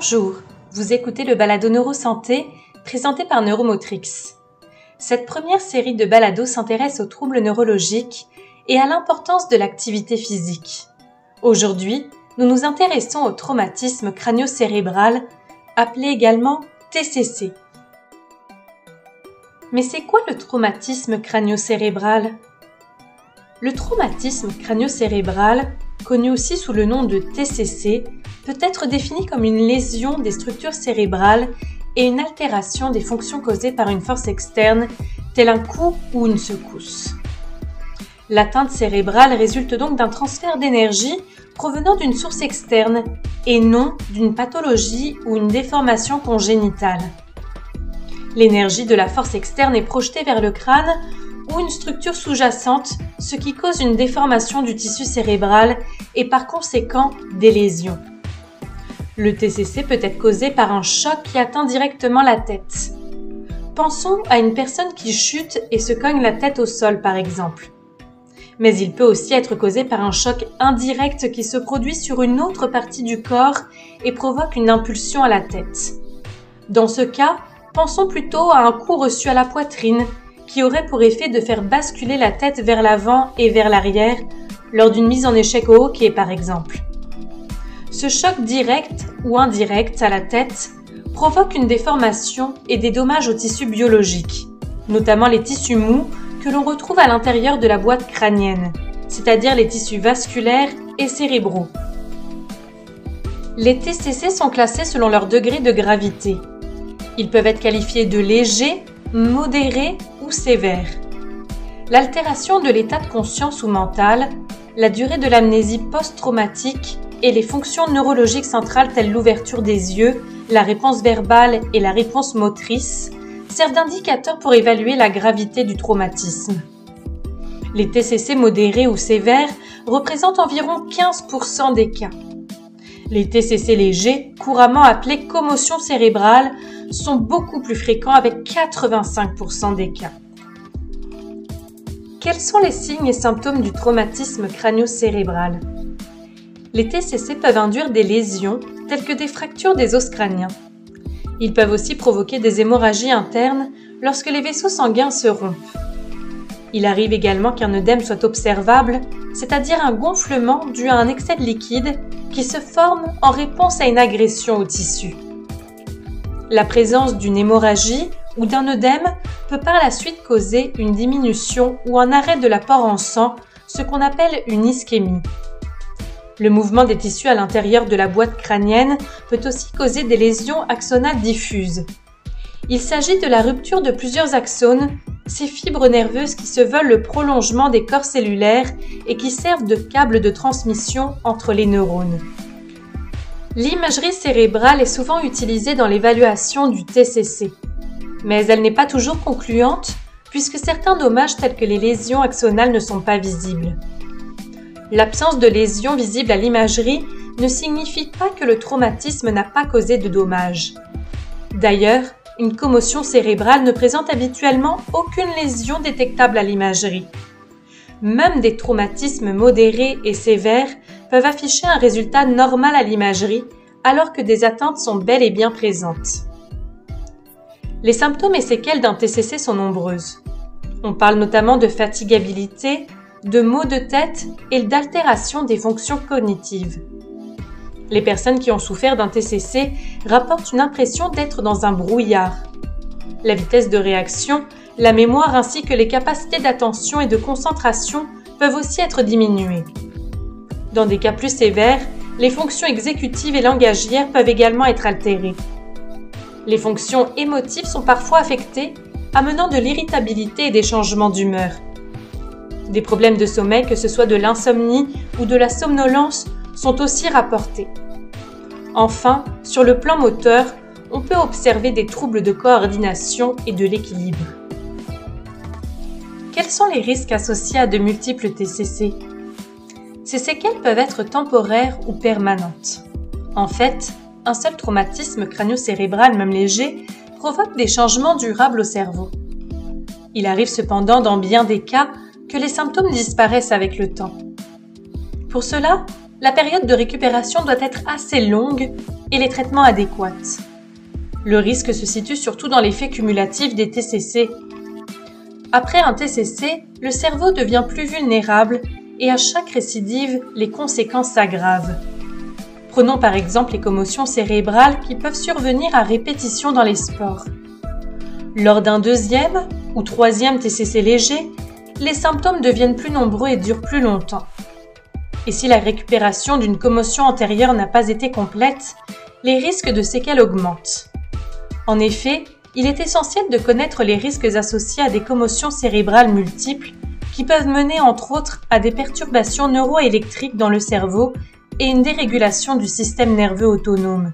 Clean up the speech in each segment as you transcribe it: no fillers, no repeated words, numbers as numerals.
Bonjour, vous écoutez le balado Neurosanté présenté par Neuromotrix. Cette première série de balados s'intéresse aux troubles neurologiques et à l'importance de l'activité physique. Aujourd'hui, nous nous intéressons au traumatisme crânio-cérébral, appelé également TCC. Mais c'est quoi le traumatisme crânio-cérébral ? Le traumatisme crânio-cérébral, connu aussi sous le nom de TCC, peut être défini comme une lésion des structures cérébrales et une altération des fonctions causées par une force externe, telle un coup ou une secousse. L'atteinte cérébrale résulte donc d'un transfert d'énergie provenant d'une source externe et non d'une pathologie ou une déformation congénitale. L'énergie de la force externe est projetée vers le crâne ou une structure sous-jacente, ce qui cause une déformation du tissu cérébral et par conséquent des lésions. Le TCC peut être causé par un choc qui atteint directement la tête. Pensons à une personne qui chute et se cogne la tête au sol par exemple. Mais il peut aussi être causé par un choc indirect qui se produit sur une autre partie du corps et provoque une impulsion à la tête. Dans ce cas, pensons plutôt à un coup reçu à la poitrine qui aurait pour effet de faire basculer la tête vers l'avant et vers l'arrière lors d'une mise en échec au hockey par exemple. Ce choc direct ou indirect à la tête provoque une déformation et des dommages aux tissus biologiques, notamment les tissus mous que l'on retrouve à l'intérieur de la boîte crânienne, c'est-à-dire les tissus vasculaires et cérébraux. Les TCC sont classés selon leur degré de gravité. Ils peuvent être qualifiés de légers, modérés ou sévères. L'altération de l'état de conscience ou mental, la durée de l'amnésie post-traumatique et les fonctions neurologiques centrales telles l'ouverture des yeux, la réponse verbale et la réponse motrice servent d'indicateurs pour évaluer la gravité du traumatisme. Les TCC modérés ou sévères représentent environ 15% des cas. Les TCC légers, couramment appelés commotion cérébrale, sont beaucoup plus fréquents avec 85% des cas. Quels sont les signes et symptômes du traumatisme crânio-cérébral ? Les TCC peuvent induire des lésions telles que des fractures des os crâniens. Ils peuvent aussi provoquer des hémorragies internes lorsque les vaisseaux sanguins se rompent. Il arrive également qu'un œdème soit observable, c'est-à-dire un gonflement dû à un excès de liquide qui se forme en réponse à une agression au tissu. La présence d'une hémorragie ou d'un œdème peut par la suite causer une diminution ou un arrêt de l'apport en sang, ce qu'on appelle une ischémie. Le mouvement des tissus à l'intérieur de la boîte crânienne peut aussi causer des lésions axonales diffuses. Il s'agit de la rupture de plusieurs axones, ces fibres nerveuses qui se veulent le prolongement des corps cellulaires et qui servent de câble de transmission entre les neurones. L'imagerie cérébrale est souvent utilisée dans l'évaluation du TCC, mais elle n'est pas toujours concluante puisque certains dommages tels que les lésions axonales ne sont pas visibles. L'absence de lésions visibles à l'imagerie ne signifie pas que le traumatisme n'a pas causé de dommages. D'ailleurs, une commotion cérébrale ne présente habituellement aucune lésion détectable à l'imagerie. Même des traumatismes modérés et sévères peuvent afficher un résultat normal à l'imagerie, alors que des atteintes sont bel et bien présentes. Les symptômes et séquelles d'un TCC sont nombreuses. On parle notamment de fatigabilité, de maux de tête et d'altération des fonctions cognitives. Les personnes qui ont souffert d'un TCC rapportent une impression d'être dans un brouillard. La vitesse de réaction, la mémoire ainsi que les capacités d'attention et de concentration peuvent aussi être diminuées. Dans des cas plus sévères, les fonctions exécutives et langagières peuvent également être altérées. Les fonctions émotives sont parfois affectées, amenant de l'irritabilité et des changements d'humeur. Des problèmes de sommeil, que ce soit de l'insomnie ou de la somnolence, sont aussi rapportés. Enfin, sur le plan moteur, on peut observer des troubles de coordination et de l'équilibre. Quels sont les risques associés à de multiples TCC ? Ces séquelles peuvent être temporaires ou permanentes. En fait, un seul traumatisme crânio-cérébral, même léger, provoque des changements durables au cerveau. Il arrive cependant dans bien des cas que les symptômes disparaissent avec le temps. Pour cela, la période de récupération doit être assez longue et les traitements adéquats. Le risque se situe surtout dans l'effet cumulatif des TCC. Après un TCC, le cerveau devient plus vulnérable et à chaque récidive, les conséquences s'aggravent. Prenons par exemple les commotions cérébrales qui peuvent survenir à répétition dans les sports. Lors d'un deuxième ou troisième TCC léger, les symptômes deviennent plus nombreux et durent plus longtemps. Et si la récupération d'une commotion antérieure n'a pas été complète, les risques de séquelles augmentent. En effet, il est essentiel de connaître les risques associés à des commotions cérébrales multiples qui peuvent mener entre autres à des perturbations neuroélectriques dans le cerveau et une dérégulation du système nerveux autonome.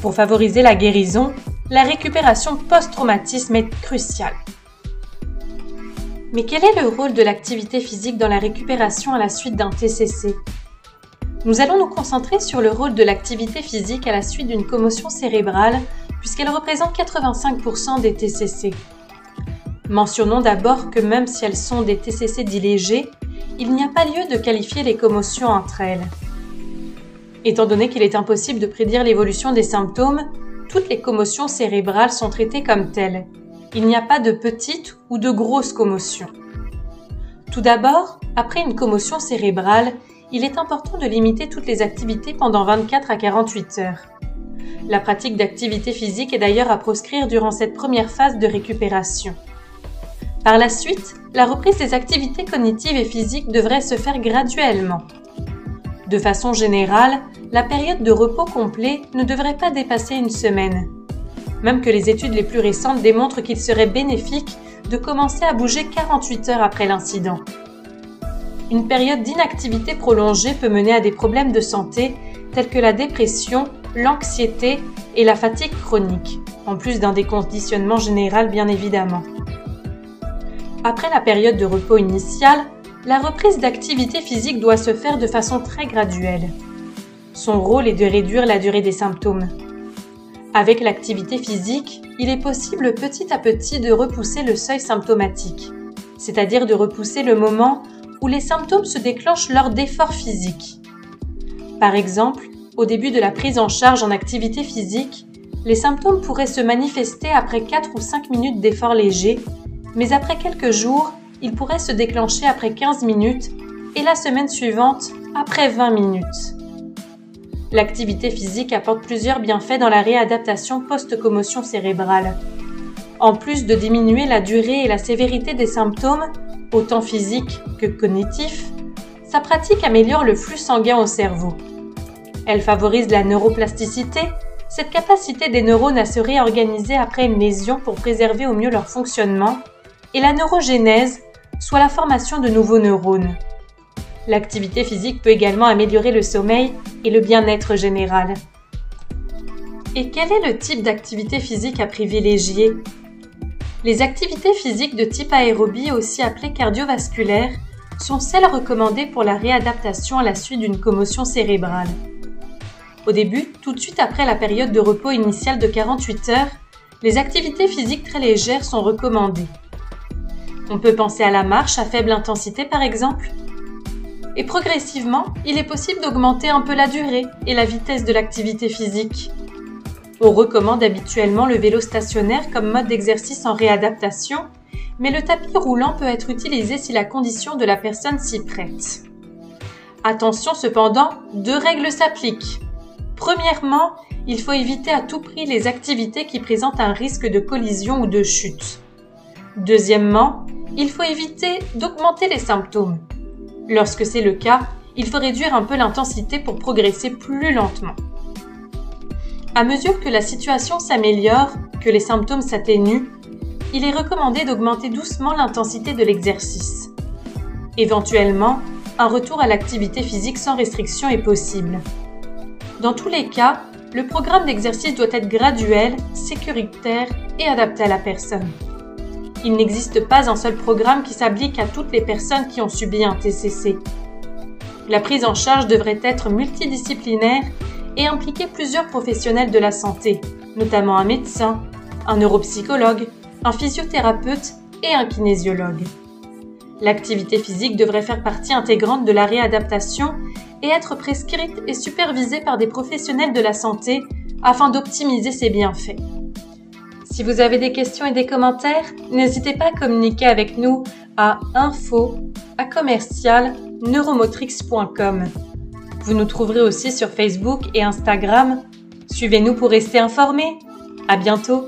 Pour favoriser la guérison, la récupération post-traumatisme est cruciale. Mais quel est le rôle de l'activité physique dans la récupération à la suite d'un TCC ? Nous allons nous concentrer sur le rôle de l'activité physique à la suite d'une commotion cérébrale, puisqu'elle représente 85% des TCC. Mentionnons d'abord que même si elles sont des TCC dits légers, il n'y a pas lieu de qualifier les commotions entre elles. Étant donné qu'il est impossible de prédire l'évolution des symptômes, toutes les commotions cérébrales sont traitées comme telles. Il n'y a pas de petites ou de grosses commotions. Tout d'abord, après une commotion cérébrale, il est important de limiter toutes les activités pendant 24 à 48 heures. La pratique d'activité physique est d'ailleurs à proscrire durant cette première phase de récupération. Par la suite, la reprise des activités cognitives et physiques devrait se faire graduellement. De façon générale, la période de repos complet ne devrait pas dépasser une semaine. Même que les études les plus récentes démontrent qu'il serait bénéfique de commencer à bouger 48 heures après l'incident. Une période d'inactivité prolongée peut mener à des problèmes de santé tels que la dépression, l'anxiété et la fatigue chronique, en plus d'un déconditionnement général bien évidemment. Après la période de repos initiale, la reprise d'activité physique doit se faire de façon très graduelle. Son rôle est de réduire la durée des symptômes. Avec l'activité physique, il est possible petit à petit de repousser le seuil symptomatique, c'est-à-dire de repousser le moment où les symptômes se déclenchent lors d'efforts physiques. Par exemple, au début de la prise en charge en activité physique, les symptômes pourraient se manifester après 4 ou 5 minutes d'efforts légers, mais après quelques jours, ils pourraient se déclencher après 15 minutes et la semaine suivante après 20 minutes. L'activité physique apporte plusieurs bienfaits dans la réadaptation post-commotion cérébrale. En plus de diminuer la durée et la sévérité des symptômes, autant physiques que cognitifs, sa pratique améliore le flux sanguin au cerveau. Elle favorise la neuroplasticité, cette capacité des neurones à se réorganiser après une lésion pour préserver au mieux leur fonctionnement, et la neurogénèse, soit la formation de nouveaux neurones. L'activité physique peut également améliorer le sommeil et le bien-être général. Et quel est le type d'activité physique à privilégier ? Les activités physiques de type aérobie, aussi appelées cardiovasculaires, sont celles recommandées pour la réadaptation à la suite d'une commotion cérébrale. Au début, tout de suite après la période de repos initiale de 48 heures, les activités physiques très légères sont recommandées. On peut penser à la marche à faible intensité par exemple. Et progressivement, il est possible d'augmenter un peu la durée et la vitesse de l'activité physique. On recommande habituellement le vélo stationnaire comme mode d'exercice en réadaptation, mais le tapis roulant peut être utilisé si la condition de la personne s'y prête. Attention cependant, 2 règles s'appliquent. Premièrement, il faut éviter à tout prix les activités qui présentent un risque de collision ou de chute. Deuxièmement, il faut éviter d'augmenter les symptômes. Lorsque c'est le cas, il faut réduire un peu l'intensité pour progresser plus lentement. À mesure que la situation s'améliore, que les symptômes s'atténuent, il est recommandé d'augmenter doucement l'intensité de l'exercice. Éventuellement, un retour à l'activité physique sans restriction est possible. Dans tous les cas, le programme d'exercice doit être graduel, sécuritaire et adapté à la personne. Il n'existe pas un seul programme qui s'applique à toutes les personnes qui ont subi un TCC. La prise en charge devrait être multidisciplinaire et impliquer plusieurs professionnels de la santé, notamment un médecin, un neuropsychologue, un physiothérapeute et un kinésiologue. L'activité physique devrait faire partie intégrante de la réadaptation et être prescrite et supervisée par des professionnels de la santé afin d'optimiser ses bienfaits. Si vous avez des questions et des commentaires, n'hésitez pas à communiquer avec nous à info@neuromotrix.com. Vous nous trouverez aussi sur Facebook et Instagram. Suivez-nous pour rester informés. À bientôt!